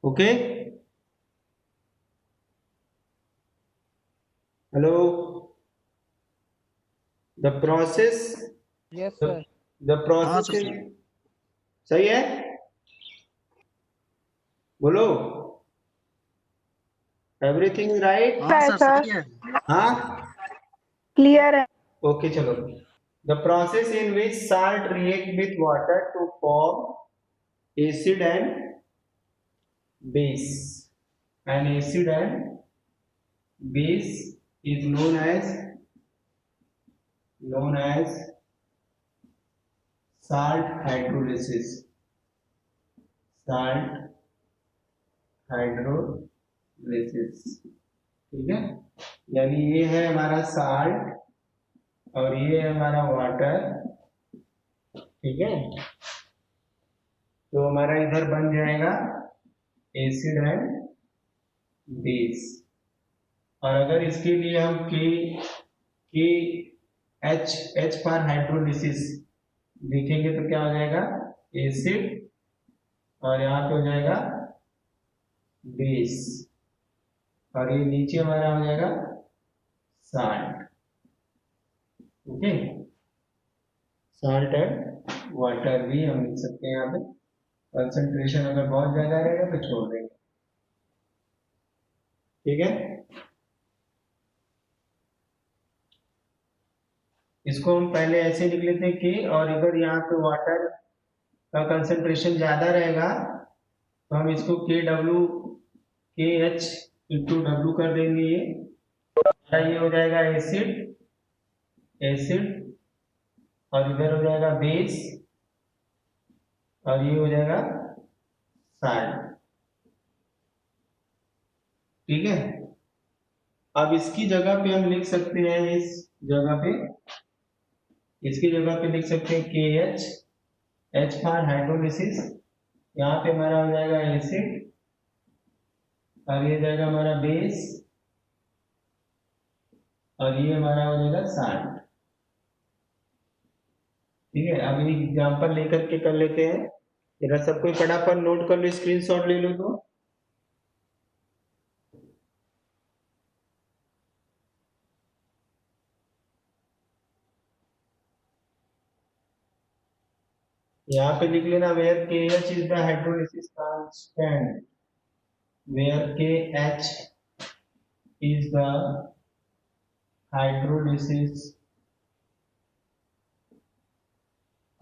Okay. Hello. The process. Yes, The, sir. the हाँ process sir. is सही है. बोलो. Everything is right. हाँ सर सर सही है। हाँ. क्लियर है। Okay, चलो. The process in which salt react with water to form acid and base. An acid and base is known as salt hydrolysis. Salt hydrolysis. ठीक है. यानी ये है हमारा साल्ट और ये है हमारा वाटर. ठीक है. तो हमारा इधर बन जाएगा एसिड एंड बेस. और अगर इसके लिए हम के एच फॉर हाइड्रोलिसिस लिखेंगे तो क्या हो जाएगा एसिड और यहाँ पे हो जाएगा बेस और ये नीचे हमारा हो जाएगा salt. Okay. Salt and water भी हम लिख सकते हैं. यहाँ पे कंसंट्रेशन अगर बहुत ज्यादा रहेगा तो छोड़ देंगे. ठीक है. इसको हम पहले ऐसे लिख लेते हैं कि और अगर यहाँ पे वाटर का कंसंट्रेशन ज्यादा रहेगा तो हम इसको के एच इंटू डब्ल्यू कर देंगे. ये हो जाएगा एसिड और इधर हो जाएगा बेस और ये हो जाएगा साल्ट. ठीक है. अब इसकी जगह पे हम लिख सकते हैं इसकी जगह पे लिख सकते हैं के एच फॉर हाइड्रोलिसिस. यहाँ पे हमारा हो जाएगा एसिड और ये जाएगा हमारा बेस और ये हमारा हो जाएगा साल्ट. ठीक है. अब एक एग्जांपल लेकर के कर लेते हैं. इधर सब कोई फटाफट नोट कर लो, स्क्रीनशॉट ले लो. तो यहाँ पे लिख लेना where K H is the hydrolysis constant. Where K H is the hydrolysis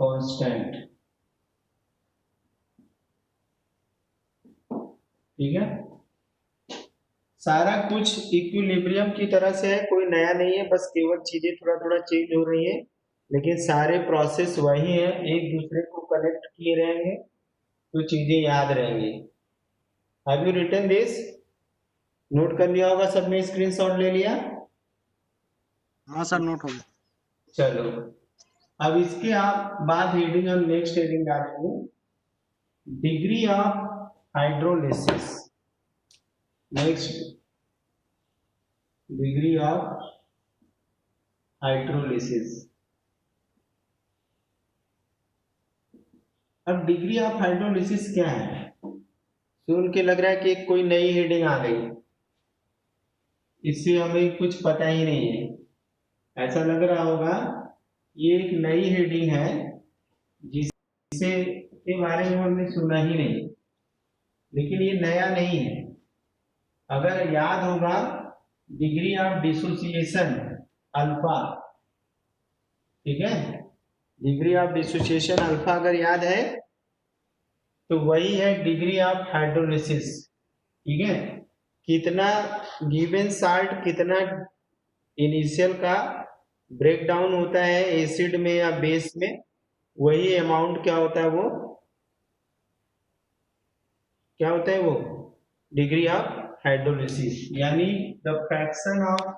constant. ठीक है. सारा कुछ इक्विलिब्रियम की तरह से है, कोई नया नहीं है, बस केवल चीजें थोड़ा थोड़ा चेंज हो रही है लेकिन सारे प्रोसेस वही है. एक दूसरे को कनेक्ट किए रहेंगे तो चीजें याद रहेंगी. Have you written this? Note कर लिया होगा सबने, स्क्रीनशॉट ले लिया. हाँ सर नोट हो गया। चलो. अब इसके आप बाद हेडिंग हम नेक्स्ट हेडिंग डालेंगे degree of hydrolysis. Next degree of hydrolysis. अब डिग्री ऑफ हाइड्रोलिसिस क्या है? सुन के लग रहा है कि कोई नई हेडिंग आ गई, इससे हमें कुछ पता ही नहीं है. ऐसा लग रहा होगा ये एक नई हेडिंग है जिसे के बारे में हमने सुना ही नहीं, लेकिन ये नया नहीं है. अगर याद होगा डिग्री ऑफ डिसोसिएशन अल्फा. ठीक है. डिग्री ऑफ डिसोसिएशन अल्फा अगर याद है तो वही है डिग्री ऑफ हाइड्रोलिसिस. ठीक है. कितना गिवन साल्ट कितना इनिशियल का ब्रेकडाउन होता है एसिड में या बेस में, वही अमाउंट क्या होता है वो डिग्री ऑफ हाइड्रोलिसिस. यानी the fraction of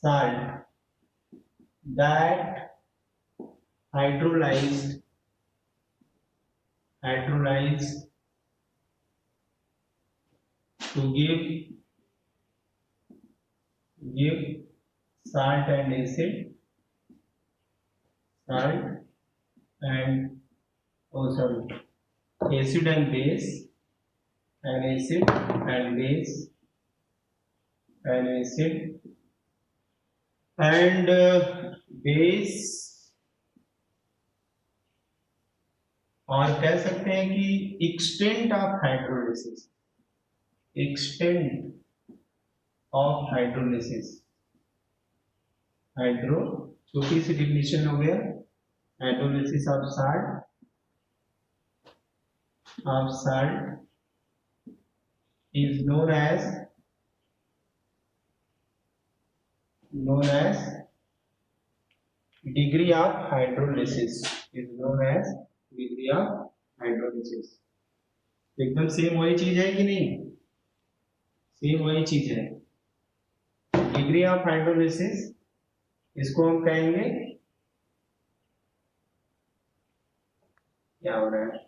salt that hydrolyzed to give salt and acid salt and acid and base, and acid and base, and acid and base, और कह सकते हैं कि extent of hydrolysis, extent of hydrolysis, hydro छोटी सी definition हो गया, hydrolysis of salt is known as degree of hydrolysis, is known as degree of hydrolysis। एकदम same वही चीज है कि नहीं, सेम वही चीज है। डिग्री ऑफ हाइड्रोलिसिस इसको हम कहेंगे, क्या हो रहा है,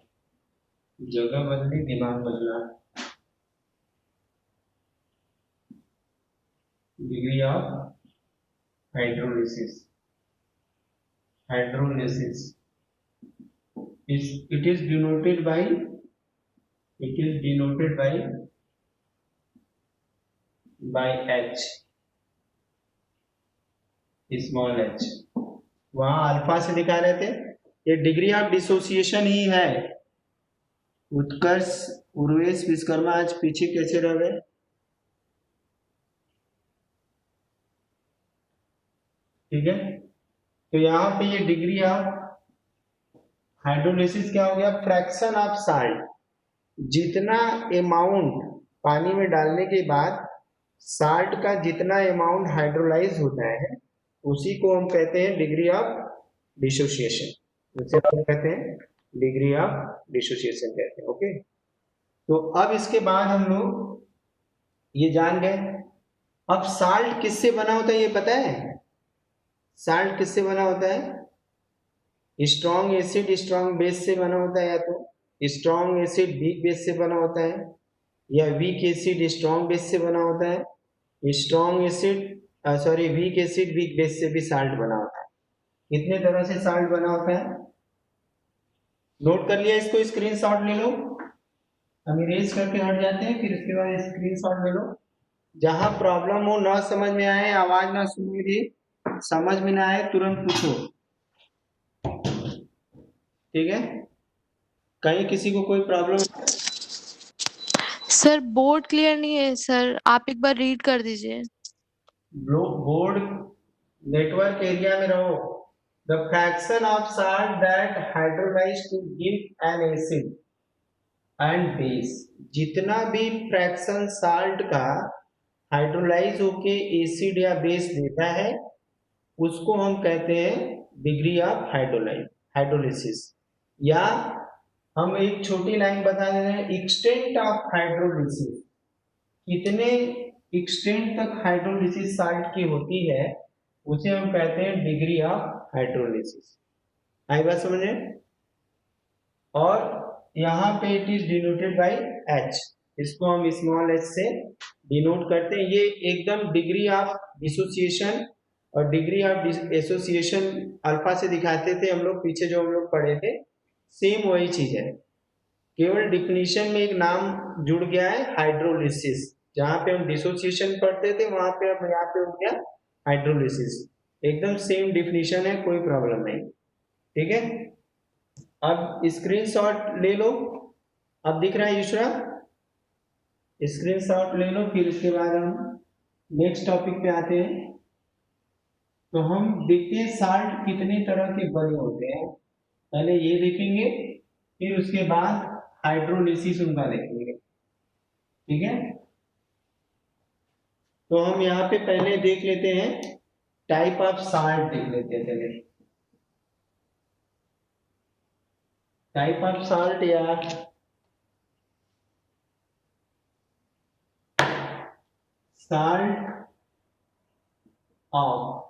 जगह बदली दिमाग बदला, degree of hydrolysis, hydrolysis is it is denoted by H, small h, वहां अल्फा से दिखा रहे थे, ये डिग्री ऑफ डिसोसिएशन ही है। उत्कर्ष, उर्वेश, विश्वकर्मा आज पीछे कैसे रह गए, ठीक है। तो यहाँ पे ये डिग्री ऑफ हाइड्रोलिसिस क्या हो गया, फ्रैक्शन ऑफ साल्ट, जितना अमाउंट पानी में डालने के बाद साल्ट का जितना अमाउंट हाइड्रोलाइज होता है उसी को हम कहते हैं डिग्री ऑफ डिसोसिएशन, उसे हम कहते हैं डिग्री ऑफ डिसोसिएशन कहते हैं। ओके, तो अब इसके बाद हम लोग ये जान गए। अब साल्ट किससे बना होता है ये पता है, साल्ट किससे बना होता है, स्ट्रॉन्ग एसिड स्ट्रॉन्ग बेस से बना होता है, या तो स्ट्रॉन्ग एसिड वीक बेस से बना होता है, या वीक एसिड स्ट्रॉन्ग बेस से बना होता है, strong acid weak acid weak base से भी साल्ट बना होता है। कितने तरह से साल्ट बना होता है, नोट कर लिया, इसको स्क्रीनशॉट ले लो, हम इरेज करके हट जाते हैं, फिर उसके बाद स्क्रीनशॉट ले लो। जहां प्रॉब्लम हो, ना समझ में आए, आवाज ना सुनी दी, समझ में ना आए तुरंत पूछो, ठीक है। कहीं किसी को कोई प्रॉब्लम, सर बोर्ड क्लियर नहीं है सर, आप एक बार रीड कर दीजिए। बोर्ड नेटवर्क एरिया में रहो। The fraction of salt that hydrolyse to give an acid and base, जितना भी फ्रैक्शन साल्ट का हाइड्रोलाइज होके एसिड या बेस देता है उसको हम कहते हैं डिग्री ऑफ हाइड्रोलिसिस। या हम एक छोटी लाइन बता दे रहे हैं, एक्सटेंट ऑफ हाइड्रोलिसिस, कितने एक्सटेंट तक हाइड्रोलिसिस साल्ट की होती है उसे हम कहते हैं डिग्री ऑफ हाइड्रोलिसिस। आई बात समझे। और यहाँ पे it is denoted by H, इसको हम स्मॉल h से डिनोट करते हैं। ये एकदम डिग्री ऑफ डिसोसिएशन और डिग्री ऑफ एसोसिएशन अल्फा से दिखाते थे हम लोग, पीछे जो हम लोग पढ़े थे, सेम वही चीज है, केवल डिफिनीशन में एक नाम जुड़ गया है हाइड्रोलिसिस। जहां पे हम डिसोसिएशन पढ़ते थे वहां पे अब यहाँ पे हो गया हाइड्रोलिसिस, एकदम सेम डिफिनीशन है, कोई प्रॉब्लम नहीं, ठीक है। अब स्क्रीनशॉट ले लो, अब दिख रहा है यूशरा, स्क्रीनशॉट ले लो, फिर इसके बाद हम नेक्स्ट टॉपिक पे आते हैं। तो हम देखते हैं साल्ट कितने तरह के बने होते हैं, पहले ये देखेंगे फिर उसके बाद हाइड्रोलिसिस उनका देखेंगे, ठीक है। तो हम यहाँ पे पहले देख लेते हैं टाइप ऑफ साल्ट, देख लेते हैं पहले टाइप ऑफ साल्ट या साल्ट ऑफ,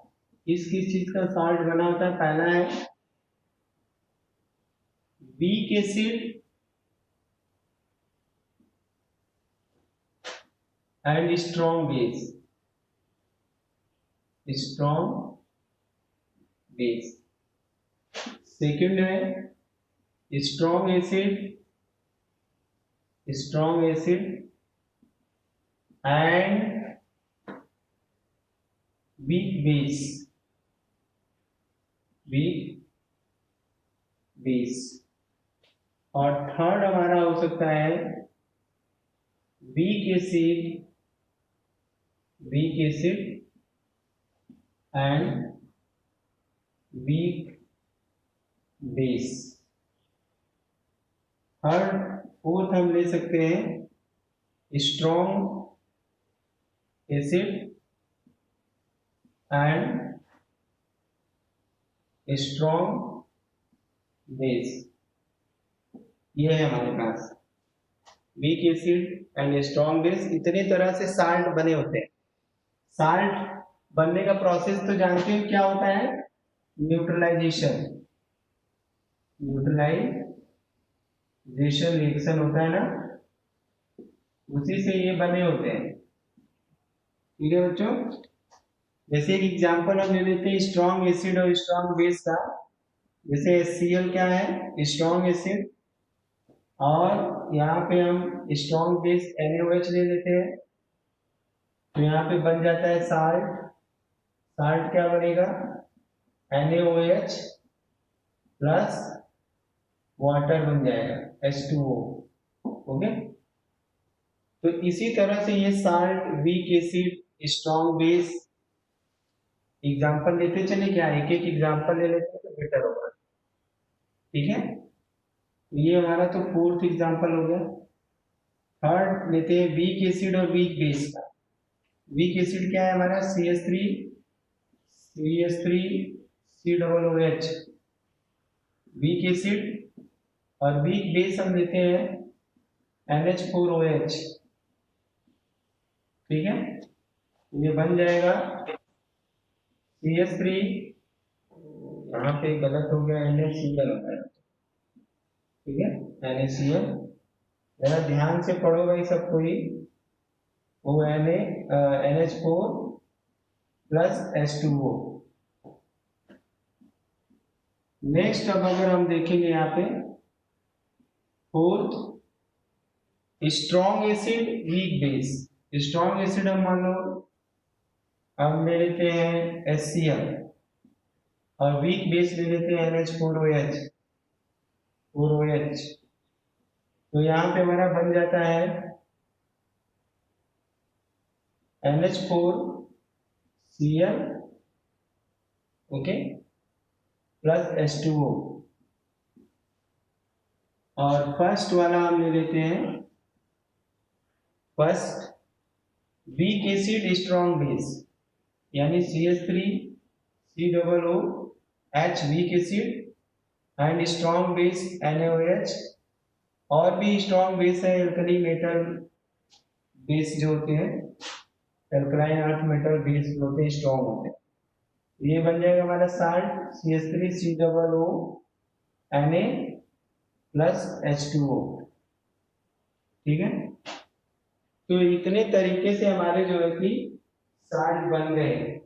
किस चीज का साल्ट बना होता है। पहला है weak acid and strong base, strong base. Second है strong acid and weak base. और थर्ड हमारा हो सकता है weak acid and weak base. Third fourth हम ले सकते हैं strong acid and strong base. ये है हमारे पास weak acid and strong base. इतने तरह से साल्ट बने होते हैं। साल्ट बनने का प्रोसेस तो जानते हो क्या होता है? न्यूट्रलाइजेशन रिएक्शन होता है ना, उसी से ये बने होते हैं। ठीक है बच्चों, जैसे एक एग्जांपल हम ले लेते हैं स्ट्रॉन्ग एसिड और स्ट्रॉन्ग बेस का। जैसे HCl क्या है? स्ट्रॉन्ग एसिड, और यहाँ पे हम स्ट्रॉन्ग बेस NaOH ले लेते हैं, तो यहाँ पे बन जाता है साल्ट क्या बनेगा? NaOH प्लस वाटर बन जाएगा H2O। ओके, तो इसी तरह से ये salt, weak acid, strong base example लेते चले क्या? एक एक एग्जांपल ले लेते हैं तो बेटर होगा। ठीक है, ये हमारा तो फोर्थ एग्जांपल हो गया। थर्ड लेते हैं वीक एसिड और वीक बेस का। वीक एसिड क्या है हमारा? CH3COOH वीक एसिड, और वीक बेस हम लेते हैं NH4OH। ठीक है, ये बन जाएगा CH3, यहाँ पे गलत हो गया, NaCl होता है। ठीक है, NaCl, जरा ध्यान से पढ़ो भाई सब कोई। वो NH4 प्लस H2O। नेक्स्ट अब अगर हम देखेंगे यहाँ पे fourth strong acid weak base. Strong acid हम मान लो हम ले लेते हैं HCl, और वीक बेस ले लेते हैं NH4OH। तो यहाँ पे हमारा बन जाता है NH4Cl, ओके, प्लस H2O। और फर्स्ट वाला हम ले लेते हैं first weak acid strong base, यानी CH3COOH week acid and strong base NaOH। और भी स्ट्रॉन्ग बेस है एल्कली मेटल बेस जो होते हैं, एल्कलाइन अर्थ मेटल बेस जो होते हैं स्ट्रॉन्ग होते हैं। ये बन जाएगा हमारा साल्ट CH3COONA प्लस H2O। ठीक है, तो इतने तरीके से हमारे जो है कि साल्ट बन गए।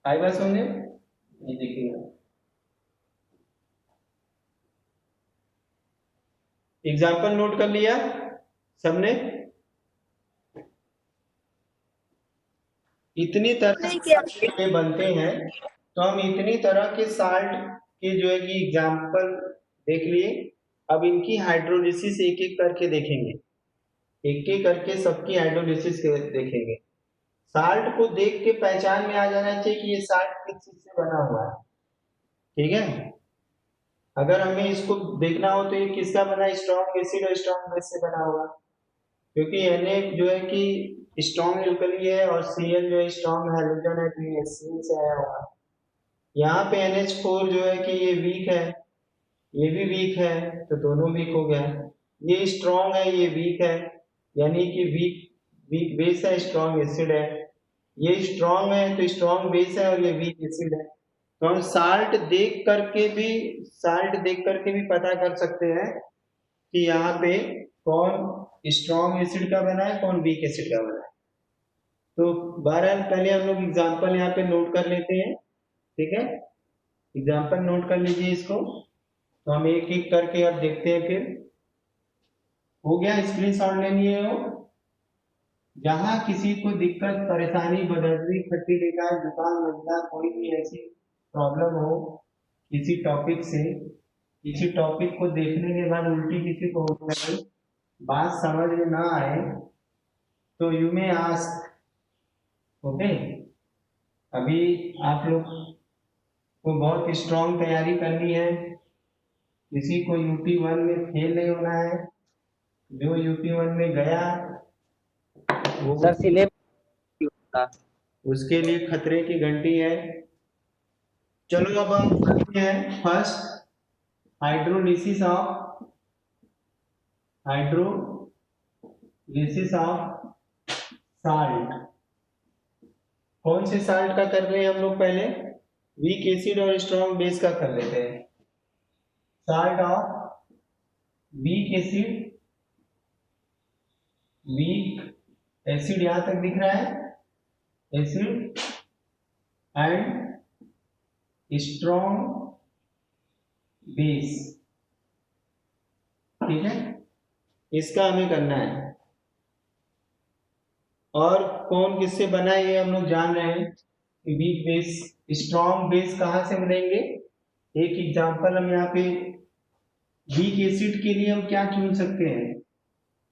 आई बात समझे? ये देखिएगा, एग्जाम्पल नोट कर लिया सबने? इतनी तरह के बनते हैं, तो हम इतनी तरह के साल्ट के जो है कि एग्जाम्पल देख लिए। अब इनकी हाइड्रोलिसिस एक एक करके देखेंगे, एक एक करके सबकी हाइड्रोलिसिस देखेंगे। साल्ट को देख के पहचान में आ जाना चाहिए कि ये साल्ट किस चीज से बना हुआ है। ठीक है, अगर हमें इसको देखना हो तो ये किसका बना है? स्ट्रॉन्ग एसिड और स्ट्रॉन्ग बेस से बना होगा, क्योंकि Na जो है कि स्ट्रॉन्ग एल्कली है और Cl जो है स्ट्रॉन्ग हैलोजन है, तो ये HCl से आया होगा। यहाँ पे NH4 जो है कि ये वीक है, ये भी वीक है, तो दोनों वीक हो गया। ये स्ट्रॉन्ग है, ये वीक है, यानी कि वीक बेस है, स्ट्रॉन्ग एसिड है। ये स्ट्रॉन्ग है तो स्ट्रॉन्ग बेस है, और ये वीक एसिड है। तो हम साल्ट देख करके भी पता कर सकते हैं कि यहाँ पे कौन स्ट्रॉन्ग एसिड का बना है, कौन वीक एसिड का बना है। तो बहरहाल पहले हम लोग एग्जांपल यहाँ पे नोट कर लेते हैं। ठीक है, एग्जाम्पल नोट कर लीजिए इसको। तो हम एक एक करके अब देखते हैं। फिर हो गया, स्क्रीनशॉट ले लिए हो। जहां किसी को दिक्कत, परेशानी, बदहजमी, खट्टी बेकार, जुकाम, नजला, कोई भी ऐसी प्रॉब्लम हो किसी टॉपिक से, किसी टॉपिक को देखने के बाद उल्टी किसी को हो जाए, बात समझ में ना आए, तो यू मे आस्क। ओके, अभी आप लोग को बहुत स्ट्रांग तैयारी करनी है। किसी को UP1 में फेल नहीं होना है। जो UP1 में गया वो सर सिलेबस उसके लिए खतरे की घंटी है। चलो अब हम करते हैं फर्स्ट, हाइड्रोलिसिस ऑफ साल्ट। कौन से साल्ट का कर रहे हैं हम लोग? पहले वीक एसिड और स्ट्रॉन्ग बेस का कर लेते हैं। Salt of weak acid, weak acid यहां तक दिख रहा है, एसिड एंड स्ट्रॉन्ग बेस। ठीक है, इसका हमें करना है। और कौन किससे बना है ये हम लोग जान रहे हैं कि वीक बेस, स्ट्रॉन्ग बेस कहां से मिलेंगे। एक एग्जांपल हम यहाँ पे वीक एसिड के लिए हम क्या चुन सकते हैं?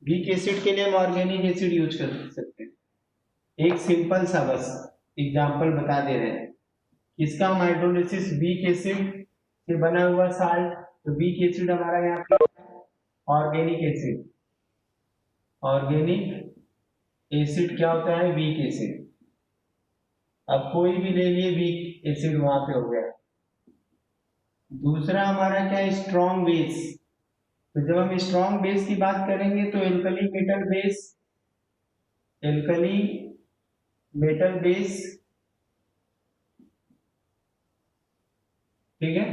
वीक एसिड के लिए हम ऑर्गेनिक एसिड यूज कर सकते हैं। एक सिंपल सा बस एग्जांपल बता दे रहे हैं। इसका हाइड्रोलिसिस वीक एसिड से बना हुआ साल्ट, तो वीक एसिड हमारा यहाँ पे ऑर्गेनिक एसिड। ऑर्गेनिक एसिड क्या होता है? Weak acid. अब कोई भी ले लिए, वीक एसिड वहां पे हो गया। दूसरा हमारा क्या है? Strong base. तो जब हम स्ट्रॉन्ग बेस की बात करेंगे तो alkali metal base, alkali metal base, ठीक है।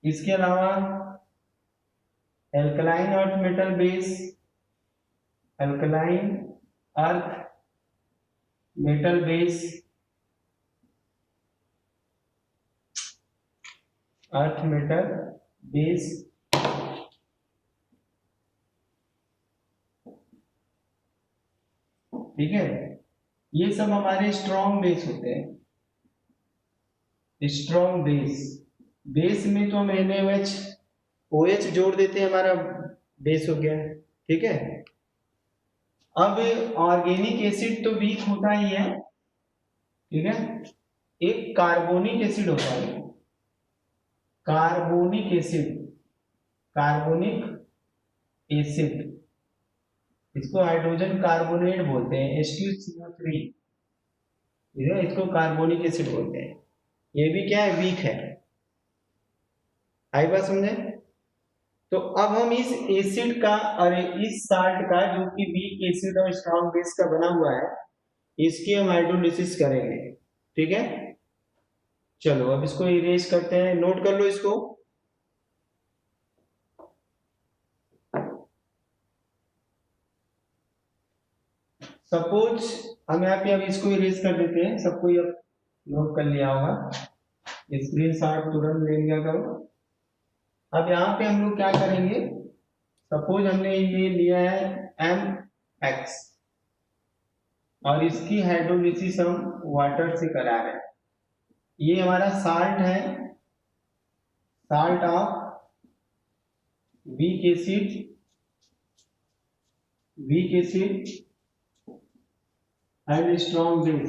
इसके अलावा alkaline earth metal base, alkaline earth metal base, earth metal base, ठीक है। ये सब हमारे स्ट्रॉन्ग बेस होते हैं। स्ट्रॉन्ग बेस, बेस में तो हम NaOH OH जोड़ देते हैं, हमारा बेस हो गया। ठीक है। अब ऑर्गेनिक एसिड तो वीक होता ही है, ठीक है। एक कार्बोनिक एसिड होता है, कार्बोनिक एसिड, कार्बोनिक एसिड, इसको हाइड्रोजन कार्बोनेट बोलते हैं, H2CO3, ठीक है। इसको कार्बोनिक एसिड बोलते हैं। ये भी क्या है? वीक है। आई बात समझे? तो अब हम इस एसिड का और इस साल्ट का, जो कि वीक एसिड और स्ट्रॉन्ग बेस का बना हुआ है, इसकी हम हाइड्रोलिसिस करेंगे। ठीक है। चलो अब इसको इरेज करते हैं, नोट कर लो इसको। सपोज हम यहाँ पे अब इसको इरेज कर देते हैं। सबको ये नोट कर लिया होगा, स्क्रीनशॉट तुरंत ले लिया करो। अब यहाँ पे हम लोग क्या करेंगे? सपोज हमने ये लिया है MX और इसकी हाइड्रोलिसिस हम वाटर से करा रहे हैं। ये हमारा साल्ट है, salt of weak acid, week acid and strong base,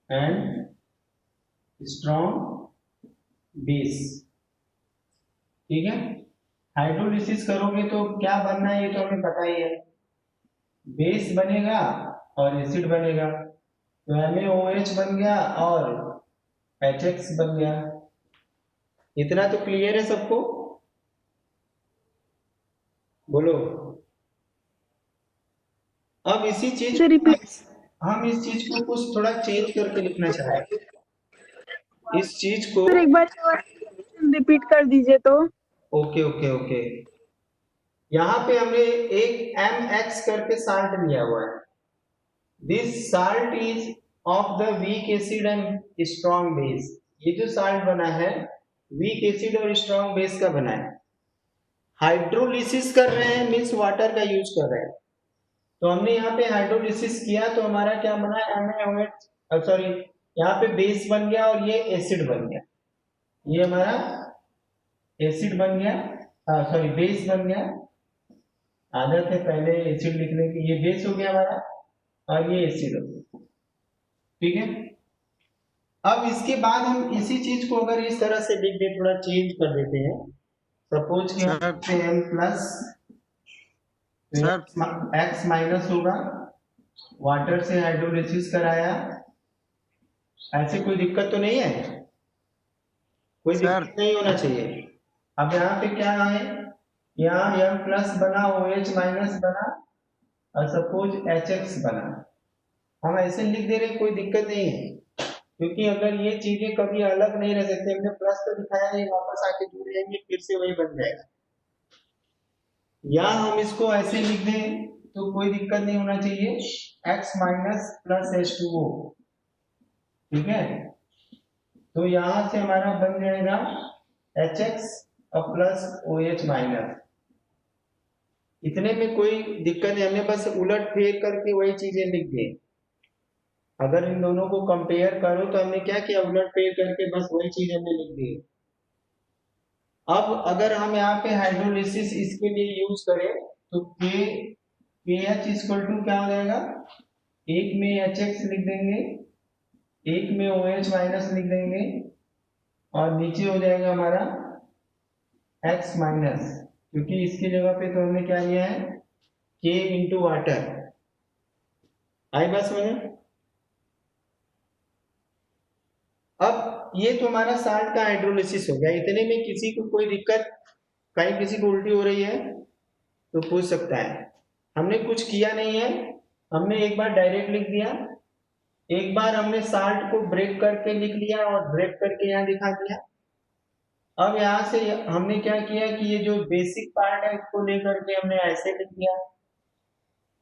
and strong base. ठीक है। हाइड्रोलिसिस करोगे तो क्या बनना है ये तो हमें पता ही है, बेस बनेगा और एसिड बनेगा। तो MaOH बन गया और HX बन गया। इतना तो क्लियर है सबको? बोलो। अब इसी चीज सर रिपीट। हम इस चीज को कुछ थोड़ा चेंज करके लिखना चाहेंगे। इस चीज को सर एक बार रिपीट कर दीजिए तो। Okay okay okay. यहाँ पे हमने एक MX करके साल्ट लिया हुआ है। This salt is of the week acid and strong base. ये जो साल्ट बना है वीक एसिड और स्ट्रॉन्ग बेस का बना है। हाइड्रोलिसिस कर रहे हैं मीन्स वाटर का यूज कर रहे हैं। तो हमने यहाँ पे हाइड्रोलिसिस किया तो हमारा क्या बना, MaOH, सॉरी यहाँ पे बेस बन गया और ये एसिड बन गया। ये हमारा एसिड बन गया, सॉरी बेस बन गया। आदत है पहले एसिड लिखने की। ये बेस हो गया हमारा और ये एसिड हो गया। ठीक है, अब इसके बाद हम इसी चीज को अगर इस तरह से लिख दें, थोड़ा चेंज कर देते हैं। सपोज कि M प्लस एक्स माइनस होगा, वाटर से हाइड्रोलिसिस कराया, ऐसे कोई दिक्कत तो नहीं है, कोई दिक्कत नहीं होना चाहिए। अब यहाँ पे क्या है, यहाँ M प्लस बना, OH माइनस बना और सपोज HX बना। हम ऐसे लिख दे रहे, कोई दिक्कत नहीं है, क्योंकि अगर ये चीजें कभी अलग नहीं रह सकती, हमने प्लस तो दिखाया है, वापस आके जुड़ जाएंगे, फिर से वही बन जाएगा। या हम इसको ऐसे लिख दें तो कोई दिक्कत नहीं होना चाहिए, x माइनस प्लस H2O। ठीक है, तो यहां से हमारा बन जाएगा HX और प्लस OH माइनस। इतने में कोई दिक्कत नहीं, हमने बस उलट फेर करके वही चीजें लिख दी। अगर इन दोनों को कंपेयर करो तो हमने क्या किया, उलट फेर करके बस वही चीज हमने लिख दी। अब अगर हम यहाँ पे हाइड्रोलिसिस इसके लिए यूज करें तो KH इक्वल टू क्या हो जाएगा, एक में HX लिख देंगे, एक में OH माइनस लिख देंगे और नीचे हो जाएगा हमारा X माइनस, क्योंकि इसकी जगह पे तो हमने क्या लिया है, K इंटू वाटर। आई बात समझ? अब ये तो हमारा साल्ट का हाइड्रोलिसिस हो गया। इतने में किसी को कोई दिक्कत, कहीं किसी को उल्टी हो रही है तो पूछ सकता है। हमने कुछ किया नहीं है, हमने एक बार डायरेक्ट लिख दिया, एक बार हमने साल्ट को ब्रेक करके लिख लिया और ब्रेक करके यहाँ दिखा दिया। अब यहाँ से हमने क्या किया कि ये जो बेसिक पार्ट है इसको लेकर के हमने ऐसे लिख दिया।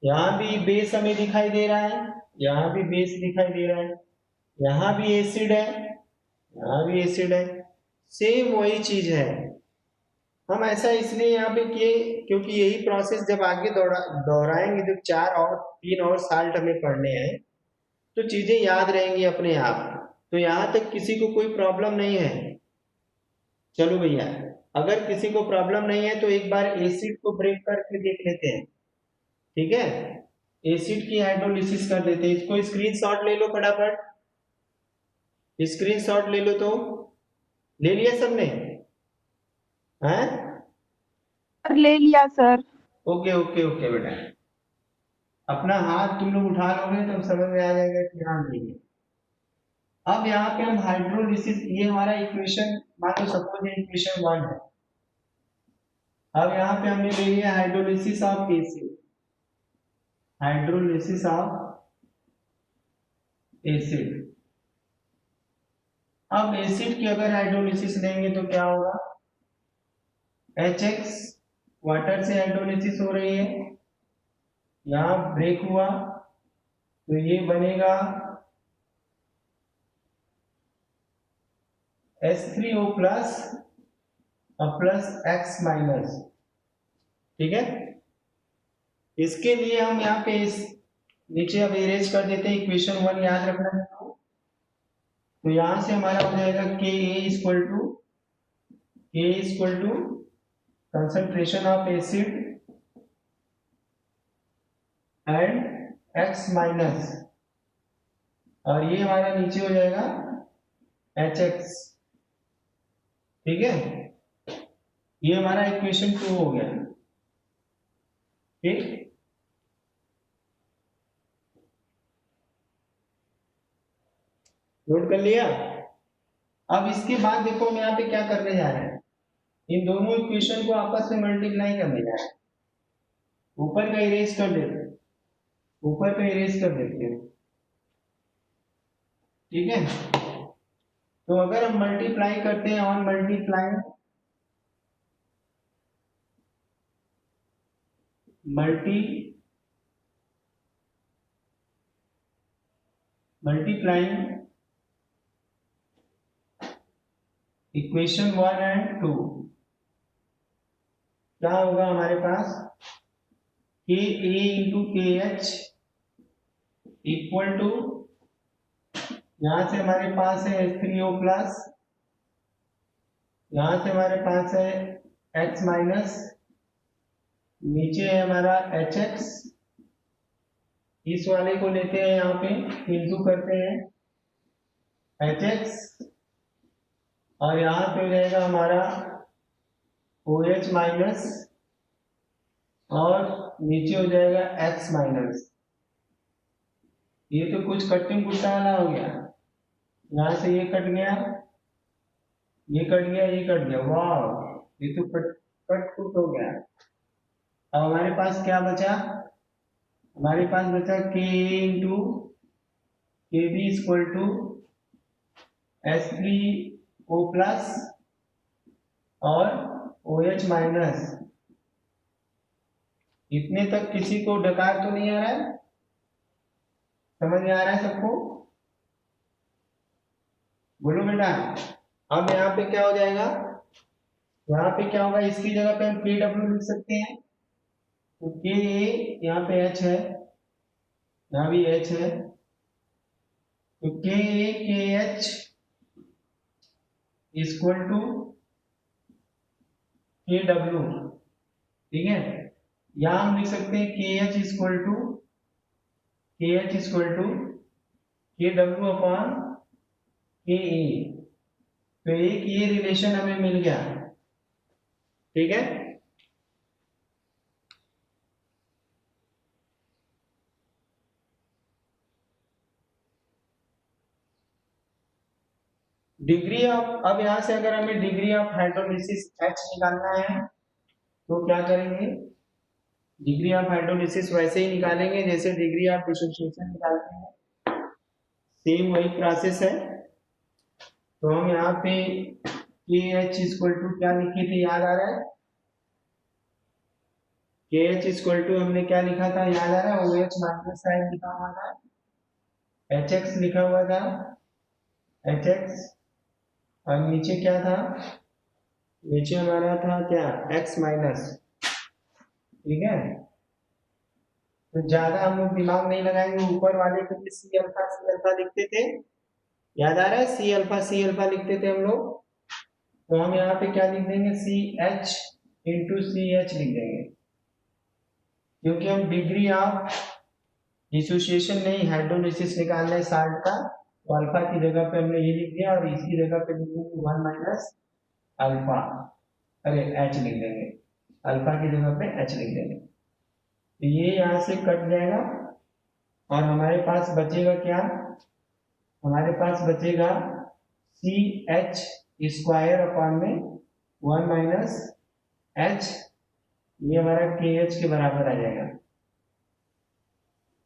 यहाँ भी बेस हमें दिखाई दे रहा है, यहाँ भी बेस दिखाई दे रहा है, यहाँ भी एसिड है, यहाँ भी एसिड है, सेम वही चीज है। हम ऐसा इसलिए यहाँ पे किए क्योंकि यही प्रोसेस जब आगे दोहराएंगे, जब 3 और साल्ट हमें पढ़ने हैं तो चीजें याद रहेंगी अपने आप। तो यहाँ तक किसी को कोई प्रॉब्लम नहीं है। चलो भैया, अगर किसी को प्रॉब्लम नहीं है तो एक बार एसिड को ब्रेक करके देख लेते हैं। ठीक है, एसिड की हाइड्रोलिसिस कर देते हैं। इसको स्क्रीनशॉट ले लो फटाफट, स्क्रीनशॉट ले लो। तो ले लिया सबने? हैं? ले लिया सर। ओके ओके ओके बेटा, अपना हाथ तुम लोग उठा लोगे तो समझ में आ जाएगा कि हाँ नहीं है। अब यहाँ पे हम हाइड्रोलिसिस, ये हमारा इक्वेशन, मान लो सपोज ये इक्वेशन 1 है। अब यहाँ पे हमने ले लिया hydrolysis of acid, hydrolysis of acid. अब एसिड की अगर हाइड्रोलिसिस लेंगे तो क्या होगा, HX वाटर से हाइड्रोलिसिस हो रही है, यहाँ ब्रेक हुआ तो ये बनेगा H3O प्लस और प्लस X माइनस। ठीक है, इसके लिए हम यहाँ पे इस नीचे अब इरेज कर देते हैं, इक्वेशन 1 याद रखना है। तो यहां से हमारा हो जाएगा Ka equal to concentration of acid and X minus, और ये हमारा नीचे हो जाएगा HX। ठीक है, ये हमारा इक्वेशन 2 हो गया। ठीक, नोट कर लिया? अब इसके बाद देखो हम यहाँ पे क्या करने जा रहे हैं, इन दोनों इक्वेशन को आपस में मल्टीप्लाई करने जा रहे हैं। ऊपर का इरेज कर देते हैं, ऊपर का इरेज कर देते हैं। ठीक है, तो अगर हम मल्टीप्लाई करते हैं, on multiply, multiplying equation 1 and 2, क्या होगा हमारे पास, के ए इंटू के एच इक्वल टू, यहां से हमारे पास है H3O प्लस, यहां से हमारे पास है X माइनस, नीचे है हमारा HX, इस वाले को लेते हैं यहाँ पे इंटू करते हैं HX, और यहाँ पे हो जाएगा हमारा OH माइनस, और नीचे हो जाएगा X माइनस। ये तो कुछ कटिंग कुटा वाला हो गया, यहाँ से ये कट गया, ये कट गया, ये कट गया, वाह ये तो कट कुट हो गया। अब हमारे पास क्या बचा, हमारे पास बचा के into K B equal to H3O plus और OH माइनस। इतने तक किसी को डकार तो नहीं आ रहा है, समझ में आ रहा है सबको, बोलो बेटा। अब यहाँ पे क्या हो जाएगा, यहाँ पे क्या होगा, इसकी जगह पे हम KW लिख सकते हैं, तो के ए, यहाँ पे H है, यहाँ भी H है, तो के ए के एच इक्वल टू के डब्ल्यू, ठीक है। यहाँ हम लिख सकते हैं के एच इक्वल टू के डब्ल्यू अपॉन के ए, तो एक ये रिलेशन हमें मिल गया, ठीक है। डिग्री ऑफ, अब यहां से अगर हमें डिग्री ऑफ हाइड्रोलिसिस H निकालना है तो क्या करेंगे, डिग्री ऑफ हाइड्रोलिसिस वैसे ही निकालेंगे जैसे डिग्री ऑफ डिसोसिएशन निकालते हैं, सेम वही प्रोसेस है। तो हम यहाँ पे KH इक्वल टू क्या लिखे थे, याद आ रहा है, KH इक्वल टू हमने क्या लिखा था, याद आ रहा है, OH माइनस साइन लिखा हुआ था, HX लिखा हुआ था, HX, और नीचे क्या था, नीचे हमारा था क्या, X माइनस, ठीक है। तो ज्यादा हम लोग दिमाग नहीं लगाएंगे, ऊपर वाले के लिए सी अल्फा लिखते थे, याद आ रहा है, सी अल्फा लिखते थे हम लोग, तो हम यहाँ पे क्या लिख देंगे, CH इंटू CH लिख देंगे, क्योंकि हम डिग्री ऑफ डिसोसिएशन नहीं हाइड्रोलिसिस निकालना है साल्ट का, तो अल्फा की जगह पे हमने ये लिख दिया, और इसकी जगह पे लिख देंगे 1 माइनस अल्फा, अरे H लिख देंगे, अल्फा की जगह पे H लिख देंगे, तो ये यहाँ से कट जाएगा, और हमारे पास बचेगा क्या, हमारे पास बचेगा CH स्क्वायर अपॉन में 1 माइनस H, ये हमारा KH के बराबर आ जाएगा।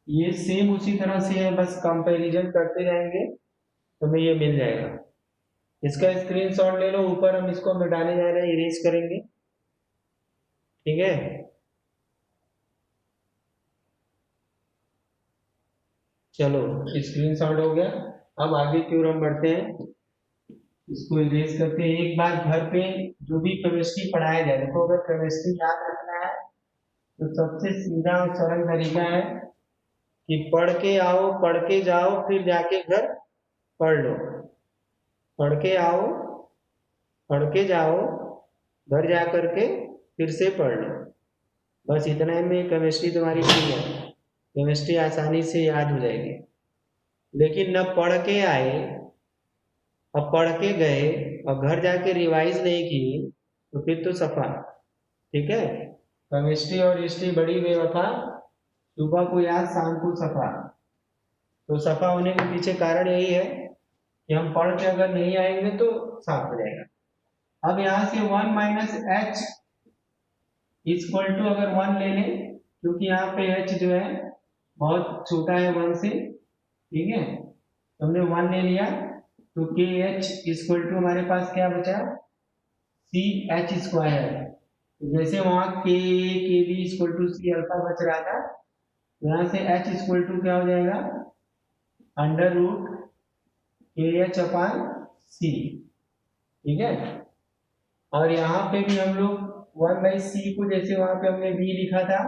ये सेम उसी तरह से है, बस कंपैरिजन करते जाएंगे तो हमें ये मिल जाएगा। इसका स्क्रीनशॉट ले लो, ऊपर हम इसको मिटाने जा रहे हैं, इरेज करेंगे, ठीक है। चलो स्क्रीनशॉट हो गया, अब आगे की ओर हम बढ़ते हैं, इसको इरेज करते हैं। एक बार घर पे जो भी केमिस्ट्री पढ़ाया जाए, देखो अगर केमिस्ट्री याद रखना है तो सबसे सीधा और सरल तरीका है कि पढ़ के आओ, पढ़ के जाओ, फिर जाके घर पढ़ लो, पढ़ के आओ, पढ़ के जाओ, घर जा करके फिर से पढ़ लो, बस इतना में केमिस्ट्री तुम्हारी क्लियर है, केमिस्ट्री आसानी से याद हो जाएगी। लेकिन न पढ़ के आए और पढ़ के गए और घर जाके रिवाइज नहीं की तो फिर तो सफा, ठीक है। केमिस्ट्री और हिस्ट्री बड़ी बेवफा, सुबह को याद शाम को सफा, तो सफा होने के पीछे कारण यही है कि हम पढ़ के अगर नहीं आएंगे तो साफ हो जाएगा। अब यहाँ से 1 माइनस H इक्वल टू अगर 1 ले लें, क्योंकि यहाँ पे H जो है बहुत छोटा है 1 से, ठीक है, तो हमने 1 ले लिया, तो KH इक्वल टू हमारे पास क्या बचा, CH स्क्वायर, जैसे वहां KB equal to C alpha बच रहा था, यहाँ से H इक्वल टू क्या हो जाएगा, अंडर रूट KH अपान C, ठीक है। और यहाँ पे भी हम लोग 1/C को जैसे वहां पे हमने V लिखा था,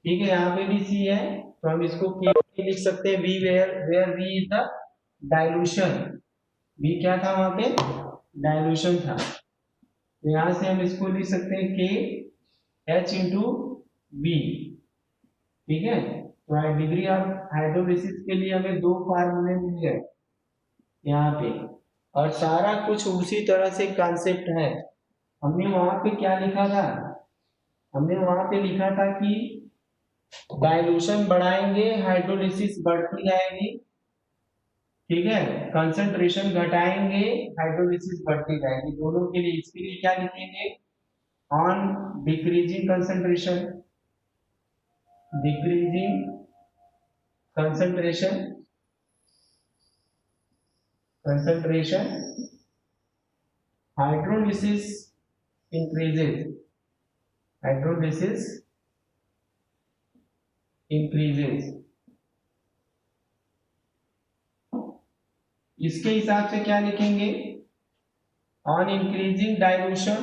ठीक है, यहाँ पे भी C है तो हम इसको K लिख सकते हैं V, where V is the dilution. V क्या था वहां पे? डाइल्यूशन था। तो यहाँ से हम इसको लिख सकते हैं KH इंटू V, ठीक है। तो डिग्री ऑफ हाइड्रोलिसिस के लिए हमें दो फार्मूले मिल गए यहाँ पे, और सारा कुछ उसी तरह से कॉन्सेप्ट है। हमने वहां पे क्या लिखा था? हमने वहां पे लिखा था कि डाइल्यूशन बढ़ाएंगे हाइड्रोलिसिस बढ़ती जाएगी, ठीक है। कंसंट्रेशन घटाएंगे हाइड्रोलिसिस बढ़ती जाएगी, दोनों के लिए। इसके लिए क्या लिखेंगे? On decreasing concentration, decreasing concentration, concentration hydrolysis increases, hydrolysis increases। इसके हिसाब से क्या लिखेंगे? on increasing dilution,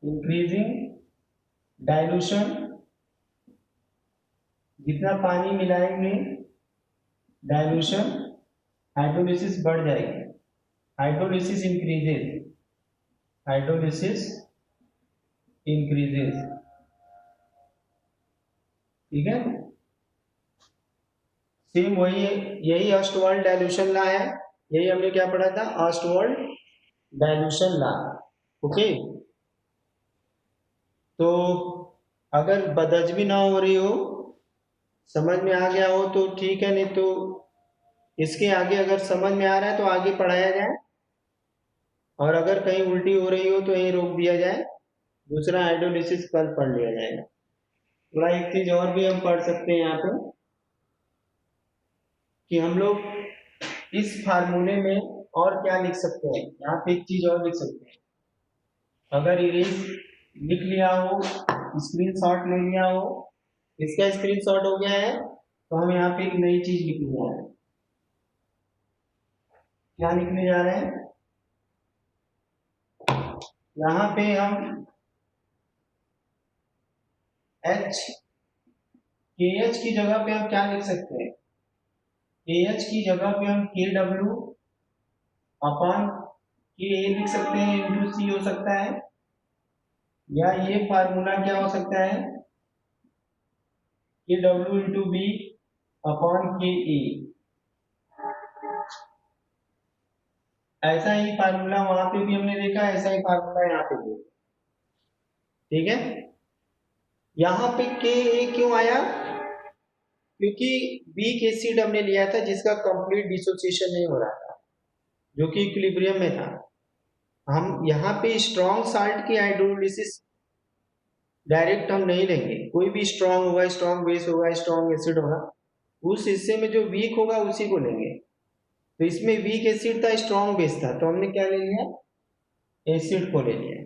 increasing dilution, जितना पानी मिलाएंगे डाइल्यूशन, हाइड्रोलिसिस बढ़ जाएगी, हाइड्रोलिसिस इंक्रीजेस, हाइड्रोलिसिस इंक्रीजेस, ठीक है। सेम वही है, यही ऑस्टवाल्ड डाइल्यूशन लॉ है, यही हमने क्या पढ़ा था? ऑस्टवाल्ड डाइल्यूशन लॉ, ओके। तो अगर बदहजमी ना हो रही हो, समझ में आ गया हो तो ठीक है, नहीं तो इसके आगे अगर समझ में आ रहा है तो आगे पढ़ाया जाए, और अगर कहीं उल्टी हो रही हो तो यहीं रोक दिया जाए, दूसरा हाइड्रोलिसिस कल पढ़ लिया जाएगा। थोड़ा एक चीज और भी हम पढ़ सकते हैं यहाँ पे, कि हम लोग इस फार्मूले में और क्या लिख सकते हैं। यहाँ पे एक चीज और लिख सकते हैं, अगर इरेज लिख लिया हो, स्क्रीनशॉट ले लिया हो, इसका स्क्रीनशॉट हो गया है, तो हम यहाँ पे एक नई चीज लिखने जा रहे हैं। क्या लिखने जा रहे हैं? यहाँ पे हम KH की जगह पे हम क्या लिख सकते हैं? KH की जगह पे हम KW अपॉन KA लिख सकते हैं, इंटू C हो सकता है, या ये फार्मूला क्या हो सकता है? KW into B upon KA। ऐसा ही फार्मूला वहां पे भी हमने देखा, ऐसा ही फार्मूला यहाँ पे भी, ठीक है। यहाँ पे KA क्यों आया? क्योंकि वीक एसिड हमने लिया था जिसका कंप्लीट डिसोसिएशन नहीं हो रहा था, जो कि इक्विलिब्रियम में था। हम यहाँ पे स्ट्रॉन्ग साल्ट की हाइड्रोलिसिस डायरेक्ट हम नहीं लेंगे, कोई भी स्ट्रॉन्ग होगा, स्ट्रॉन्ग बेस होगा, स्ट्रॉन्ग एसिड होगा, उस हिस्से में जो वीक होगा उसी को लेंगे। तो इसमें वीक एसिड था, स्ट्रॉन्ग बेस था, तो हमने क्या ले लिया? एसिड को ले लिया,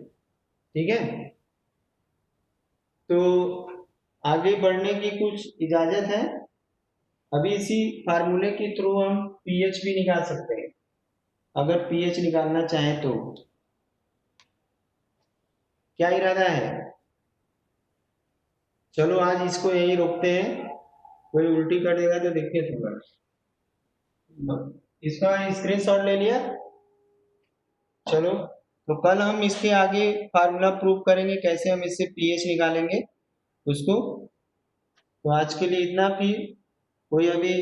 ठीक है। तो आगे बढ़ने की कुछ इजाजत है, अभी इसी फार्मूले के थ्रू हम पीएच भी निकाल सकते हैं, अगर पीएच निकालना चाहें तो। क्या इरादा है? चलो आज इसको यही रोकते हैं, कोई उल्टी कर देगा तो देखिए तुम्हारा। इसका स्क्रीनशॉट ले लिया? चलो, तो कल हम इसके आगे फार्मूला प्रूव करेंगे कैसे हम इससे पीएच निकालेंगे उसको। तो आज के लिए इतना, फिर कोई अभी